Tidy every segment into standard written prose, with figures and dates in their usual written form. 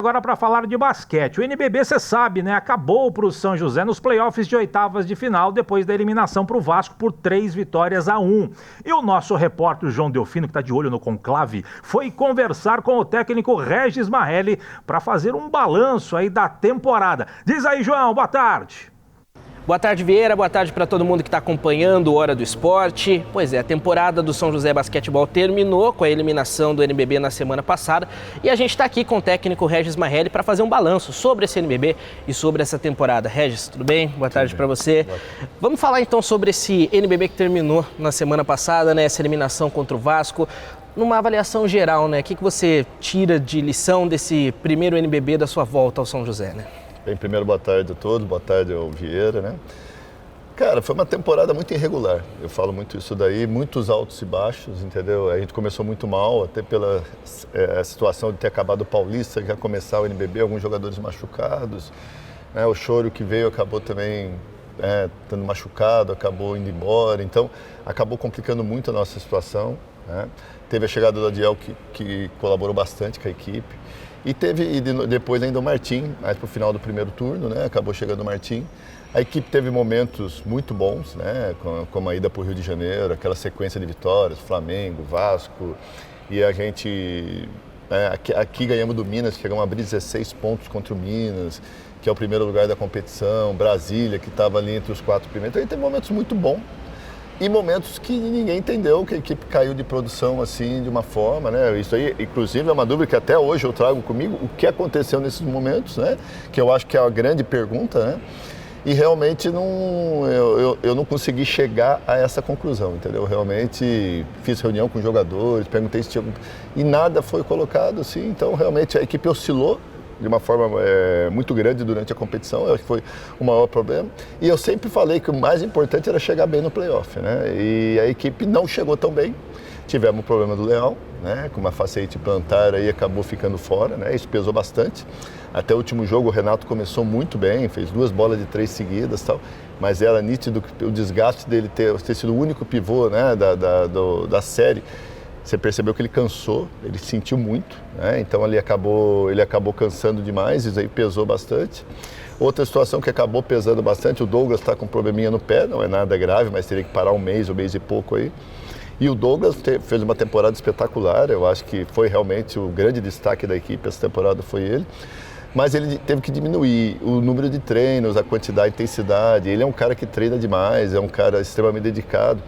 Agora para falar de basquete, o NBB, você sabe, né? Acabou para o São José nos playoffs de oitavas de final, depois da eliminação para o Vasco por 3-1. E o nosso repórter João Delfino, que está de olho no conclave, foi conversar com o técnico Regis Marrelli para fazer um balanço aí da temporada. Diz aí, João, boa tarde. Boa tarde, Vieira. Boa tarde para todo mundo que está acompanhando o Hora do Esporte. Pois é, a temporada do São José Basquetebol terminou com a eliminação do NBB na semana passada e a gente está aqui com o técnico Regis Marrelli para fazer um balanço sobre esse NBB e sobre essa temporada. Regis, tudo bem? Boa tarde para você. Vamos falar então sobre esse NBB que terminou na semana passada, né? Essa eliminação contra o Vasco. Numa avaliação geral, né? O que você tira de lição desse primeiro NBB da sua volta ao São José, né? Bem, primeiro, boa tarde a todos, boa tarde ao Vieira, né? Cara, foi uma temporada muito irregular, eu falo muito isso daí, muitos altos e baixos, entendeu? A gente começou muito mal, até pela situação de ter acabado o Paulista, já começar o NBB, alguns jogadores machucados, né? O Choro que veio acabou também estando machucado, acabou indo embora, então acabou complicando muito a nossa situação, né? Teve a chegada do Adiel que colaborou bastante com a equipe. E depois ainda o Martim, mais para o final do primeiro turno, né? Acabou chegando o Martim. A equipe teve momentos muito bons, né? Como a ida para o Rio de Janeiro, aquela sequência de vitórias, Flamengo, Vasco. E a gente, aqui ganhamos do Minas, chegamos a abrir 16 pontos contra o Minas, que é o primeiro lugar da competição. Brasília, que estava ali entre os 4 primeiros. Então, teve momentos muito bons. E momentos que ninguém entendeu, que a equipe caiu de produção assim, de uma forma, né? Isso aí, inclusive, é uma dúvida que até hoje eu trago comigo, o que aconteceu nesses momentos, né? Que eu acho que é a grande pergunta, né? E realmente eu não consegui chegar a essa conclusão, entendeu? Realmente fiz reunião com jogadores, perguntei se tinha... E nada foi colocado, assim, então realmente a equipe oscilou de uma forma muito grande durante a competição, eu acho que foi o maior problema. E eu sempre falei que o mais importante era chegar bem no playoff, né? E a equipe não chegou tão bem. Tivemos o problema do Leal, né? Com uma facete plantar aí acabou ficando fora, né? Isso pesou bastante. Até o último jogo o Renato começou muito bem, fez 2 bolas de 3 seguidas e tal, mas era nítido o desgaste dele ter sido o único pivô, né? da série. Você percebeu que ele cansou, ele sentiu muito, né? Então ele acabou cansando demais, isso aí pesou bastante. Outra situação que acabou pesando bastante, o Douglas está com um probleminha no pé, não é nada grave, mas teria que parar um mês e pouco aí. E o Douglas fez uma temporada espetacular, eu acho que foi realmente o grande destaque da equipe, essa temporada foi ele. Mas ele teve que diminuir o número de treinos, a quantidade, a intensidade. Ele é um cara que treina demais, é um cara extremamente dedicado.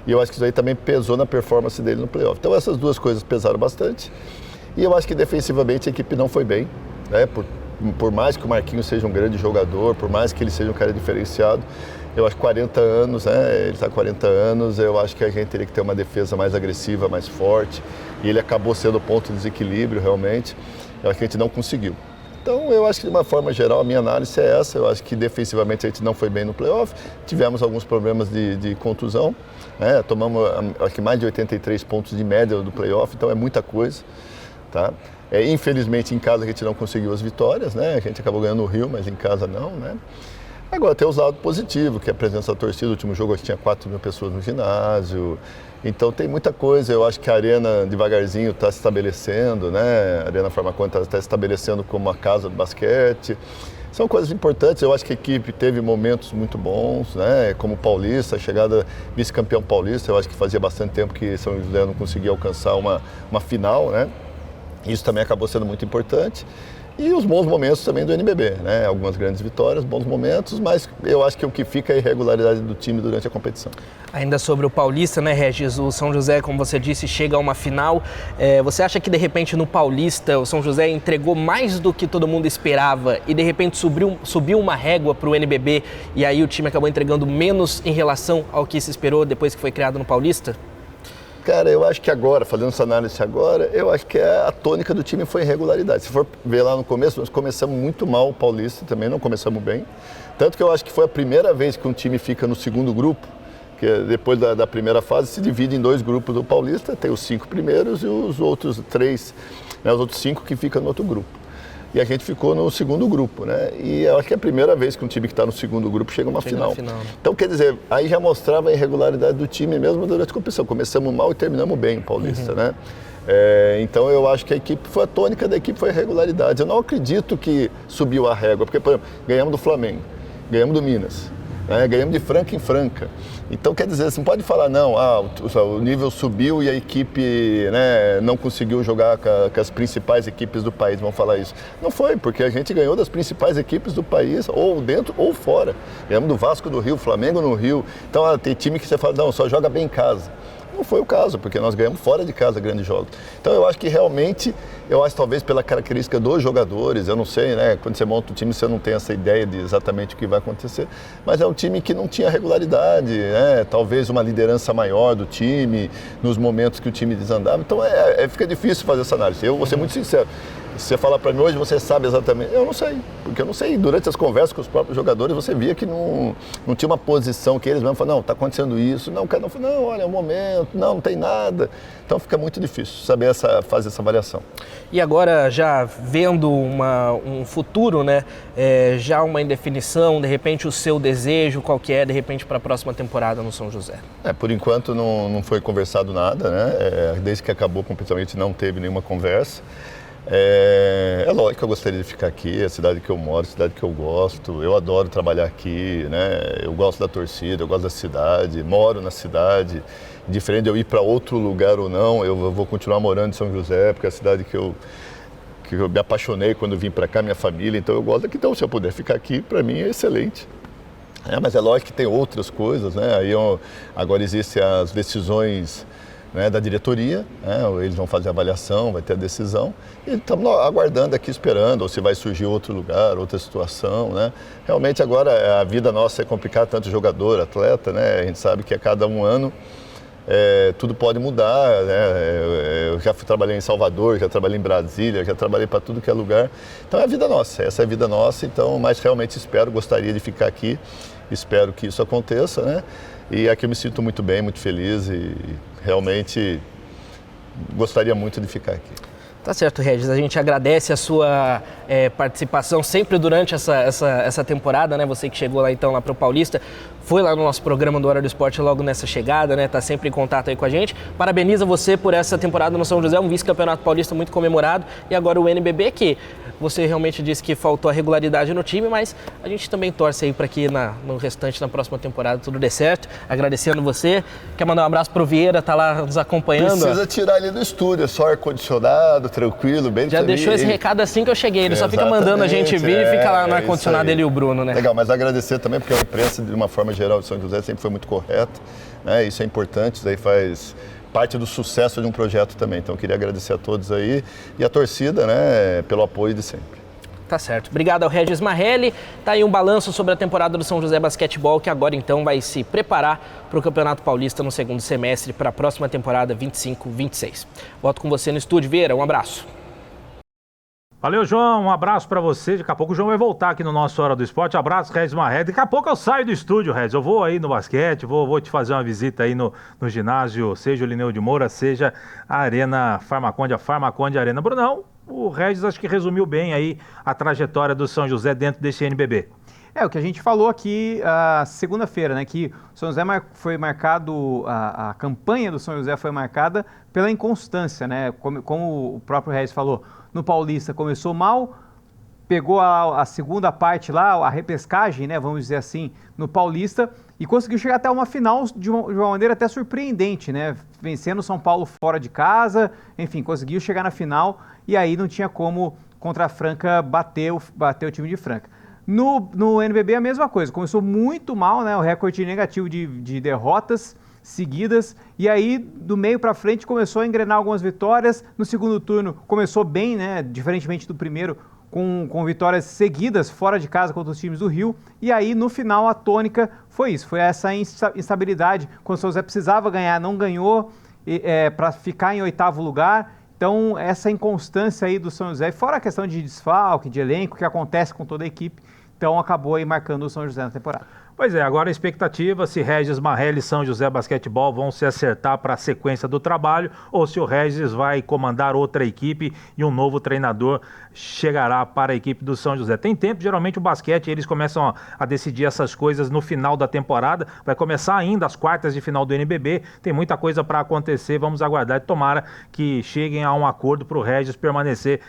E eu acho que isso aí também pesou na performance dele no playoff. Então essas duas coisas pesaram bastante. E eu acho que defensivamente a equipe não foi bem, né? Por mais que o Marquinhos seja um grande jogador, por mais que ele seja um cara diferenciado, eu acho que 40 anos, né? Ele está com 40 anos, eu acho que a gente teria que ter uma defesa mais agressiva, mais forte. E ele acabou sendo o ponto de desequilíbrio realmente. Eu acho que a gente não conseguiu. Então, eu acho que de uma forma geral, a minha análise é essa. Eu acho que defensivamente a gente não foi bem no playoff. Tivemos alguns problemas de contusão. Né? Tomamos, acho que mais de 83 pontos de média do playoff, então é muita coisa. Tá? Infelizmente, em casa a gente não conseguiu as vitórias. Né? A gente acabou ganhando no Rio, mas em casa não. Né? Agora, tem os lados positivos, que é a presença da torcida. No último jogo, a gente tinha 4.000 pessoas no ginásio. Então tem muita coisa, eu acho que a Arena devagarzinho está se estabelecendo, né? A Arena Farmaconte está se estabelecendo como uma casa do basquete. São coisas importantes, eu acho que a equipe teve momentos muito bons, né? Como o Paulista, a chegada vice-campeão paulista, eu acho que fazia bastante tempo que São José não conseguia alcançar uma final, né? Isso também acabou sendo muito importante. E os bons momentos também do NBB, né? Algumas grandes vitórias, bons momentos, mas eu acho que o que fica é a irregularidade do time durante a competição. Ainda sobre o Paulista, né, Regis? O São José, como você disse, chega a uma final. Você acha que, de repente, no Paulista, o São José entregou mais do que todo mundo esperava e, de repente, subiu uma régua para o NBB e aí o time acabou entregando menos em relação ao que se esperou depois que foi criado no Paulista? Cara, eu acho que agora, fazendo essa análise agora, eu acho que a tônica do time foi irregularidade. Se for ver lá no começo, nós começamos muito mal o Paulista também, não começamos bem. Tanto que eu acho que foi a primeira vez que um time fica no segundo grupo, que depois da primeira fase se divide em 2 grupos do Paulista, tem os 5 primeiros e os outros 3, né, os outros 5 que ficam no outro grupo. E a gente ficou no segundo grupo, né? E eu acho que é a primeira vez que um time que está no segundo grupo chega a uma final. Então, quer dizer, aí já mostrava a irregularidade do time mesmo durante a competição. Começamos mal e terminamos bem o Paulista, né? Então eu acho que a tônica da equipe foi a regularidade. Eu não acredito que subiu a régua, porque, por exemplo, ganhamos do Flamengo, ganhamos do Minas, né? Ganhamos de Franca em Franca. Então, quer dizer, você não pode falar, não, o nível subiu e a equipe, né, não conseguiu jogar com as principais equipes do país, vamos falar isso. Não foi, porque a gente ganhou das principais equipes do país, ou dentro ou fora. Ganhamos do Vasco do Rio, Flamengo no Rio. Então, tem time que você fala, não, só joga bem em casa. Não foi o caso, porque nós ganhamos fora de casa grandes jogos. Então eu acho que realmente, talvez pela característica dos jogadores, eu não sei, né? Quando você monta um time, você não tem essa ideia de exatamente o que vai acontecer, mas é um time que não tinha regularidade, né? Talvez uma liderança maior do time, nos momentos que o time desandava. Então fica difícil fazer essa análise. Eu vou ser muito sincero. Se você falar para mim hoje, você sabe exatamente. Eu não sei, porque eu não sei. Durante as conversas com os próprios jogadores, você via que não tinha uma posição que eles mesmos falavam, não, está acontecendo isso. Não, o cara não falou, não, olha, é um momento, não tem nada. Então fica muito difícil saber fazer essa avaliação. E agora, já vendo um futuro, né? Já uma indefinição, de repente o seu desejo, qual que é, de repente, para a próxima temporada no São José? Por enquanto não foi conversado nada, né? Desde que acabou completamente não teve nenhuma conversa. É lógico que eu gostaria de ficar aqui, é a cidade que eu moro, a cidade que eu gosto, eu adoro trabalhar aqui, né? Eu gosto da torcida, eu gosto da cidade, moro na cidade, diferente de eu ir para outro lugar ou não, eu vou continuar morando em São José, porque é a cidade que eu me apaixonei quando vim para cá, minha família, então eu gosto daqui, então se eu puder ficar aqui, para mim é excelente. Mas é lógico que tem outras coisas, né? Agora existem as decisões, né, da diretoria, né? Eles vão fazer a avaliação, vai ter a decisão e estamos aguardando aqui, esperando, ou se vai surgir outro lugar, outra situação, né? Realmente agora a vida nossa é complicada, tanto jogador, atleta, né? A gente sabe que a cada um ano tudo pode mudar, né? Eu já trabalhei em Salvador, já trabalhei em Brasília, já trabalhei para tudo que é lugar. Então é a vida nossa, essa é a vida nossa, então, mas realmente gostaria de ficar aqui, espero que isso aconteça, né? E aqui eu me sinto muito bem, muito feliz e realmente gostaria muito de ficar aqui. Tá certo, Regis. A gente agradece a sua participação sempre durante essa temporada, né? Você que chegou lá então lá para o Paulista, foi lá no nosso programa do Hora do Esporte logo nessa chegada, né? Tá sempre em contato aí com a gente. Parabeniza você por essa temporada no São José, um vice-campeonato paulista muito comemorado e agora o NBB, que você realmente disse que faltou a regularidade no time, mas a gente também torce aí para que no restante, na próxima temporada, tudo dê certo. Agradecendo você. Quer mandar um abraço pro Vieira, tá lá nos acompanhando? Precisa tirar ele do estúdio, é só ar-condicionado, tranquilo, bem. Já deixou esse recado assim que eu cheguei, ele só fica mandando a gente vir e fica lá no ar-condicionado, ele e o Bruno, né? Legal, mas agradecer também, porque a imprensa, de uma forma geral, de São José sempre foi muito correta, né? Isso é importante, isso aí faz parte do sucesso de um projeto também. Então eu queria agradecer a todos aí e a torcida, né, pelo apoio de sempre. Tá certo. Obrigado ao Regis Marrelli. Tá aí um balanço sobre a temporada do São José Basquetebol, que agora então vai se preparar para o Campeonato Paulista no segundo semestre, para a próxima temporada 25-26. Volto com você no estúdio, Vieira. Um abraço. Valeu, João. Um abraço pra você. Daqui a pouco o João vai voltar aqui no nosso Hora do Esporte. Abraço, Regis Marrelli. Daqui a pouco eu saio do estúdio, Regis. Eu vou aí no basquete, vou te fazer uma visita aí no ginásio, seja o Lineu de Moura, seja a Arena Farmaconde, a Farmaconde Arena. Brunão, o Regis acho que resumiu bem aí a trajetória do São José dentro desse NBB. O que a gente falou aqui segunda-feira, né? Que o São José foi marcado, a campanha do São José foi marcada pela inconstância, né? Como o próprio Regis falou, no Paulista começou mal, pegou a segunda parte lá, a repescagem, né? Vamos dizer assim, no Paulista e conseguiu chegar até uma final de uma maneira até surpreendente, né? Vencendo o São Paulo fora de casa, enfim, conseguiu chegar na final e aí não tinha como contra a Franca bater o time de Franca. No NBB a mesma coisa, começou muito mal, né? O recorde negativo de derrotas seguidas e aí do meio para frente começou a engrenar algumas vitórias. No segundo turno começou bem, né? Diferentemente do primeiro, com vitórias seguidas fora de casa contra os times do Rio. E aí no final a tônica foi isso, foi essa instabilidade. Quando o São José precisava ganhar, não ganhou para ficar em 8º lugar. Então, essa inconstância aí do São José, fora a questão de desfalque, de elenco, que acontece com toda a equipe, então acabou aí marcando o São José na temporada. Pois é, agora a expectativa se Regis Marrelli e São José Basquetebol vão se acertar para a sequência do trabalho ou se o Regis vai comandar outra equipe e um novo treinador chegará para a equipe do São José. Tem tempo, geralmente o basquete eles começam a decidir essas coisas no final da temporada, vai começar ainda as quartas de final do NBB, tem muita coisa para acontecer, vamos aguardar e tomara que cheguem a um acordo para o Regis permanecer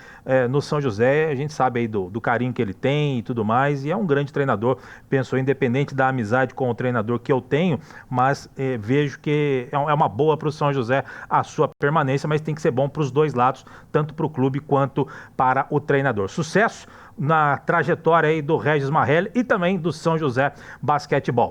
no São José. A gente sabe aí do carinho que ele tem e tudo mais, e é um grande treinador, penso independente da amizade com o treinador que eu tenho, mas vejo que é uma boa para o São José a sua permanência, mas tem que ser bom para os dois lados, tanto para o clube quanto para o treinador. Sucesso na trajetória aí do Regis Marrelli e também do São José Basquetebol.